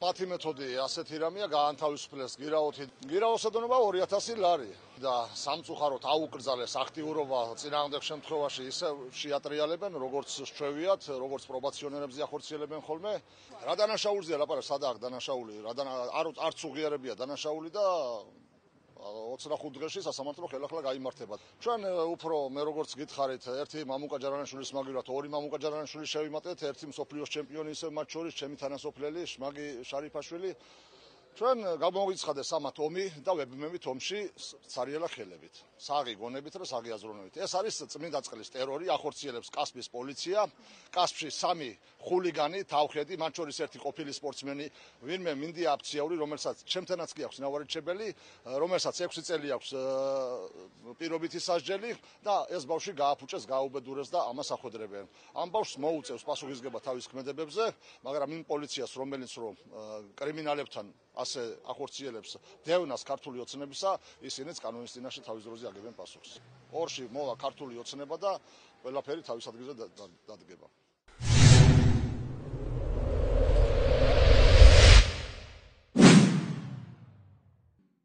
ფათი მეთოდი ასეთი რამეა, გაანთავისუფლეს გირაოთი. გირაოს ოდენობა 2000 ლარი და სამწუხაროდ აუკრძალეს აქტიურობა წინააღმდეგ შემთხვევაში ისე შეატრიალებენ, როგორც ჩვევიათ, როგორც პრობაციონერებზე ახორციელებენ ხოლმე. რა დანაშაულზეა ლაპარაკი, სადაა დანაშაული? არც უღიარებია დანაშაული და 25 დღეში სასამართლო ხელახლა გაიმართება. ჩვენ უფრო მე როგორც გითხარით, ერთი მამუკა ჯარანიშვილის მაგივრად, ორი მამუკა ჯარანიშვილი შევიმატეთ, ერთი მსოფლიოს ჩემპიონი ისევ მათ შორის ჩემი თანასოფლელი შმაგი შარიფაშვილი. ჩვენ გამოვიცხადეს ამათ ომი და ვებმებით ომში ცარიელა ხელებით, საღი გონებით და საღი აზროვნებით. ეს არის წმინდა წყლის ტერორი, ახორციელებს კასპის პოლიცია. კასპში 3 ხულიგანი, თავხედი, მათ შორის ერთი ყოფილი სპორტსმენი, ვინმე მინდია აფციაური, რომელსაც ჩემთანაც კი აქვს ნავარჩებელი, რომელსაც 6 წელი აქვს პირობითი სასჯელი და ეს ბავშვი გააფუჭეს, გააუბედურეს და ამას ახვედრებენ. ამ ბავშვს მოუწევს პასუხისგება თავის ქმედებებზე, მაგრამ იმ პოლიციას, რომელიც რომ კრიმინალებთან ასე ახორციელებს დევნას ქართული ოცნებისა, ისინიც კანონის წინაშე თავის დროზე აგებენ პასუხს. ორში მოვა ქართული ოცნება და ყველაფერი თავის ადგილზე დადგება.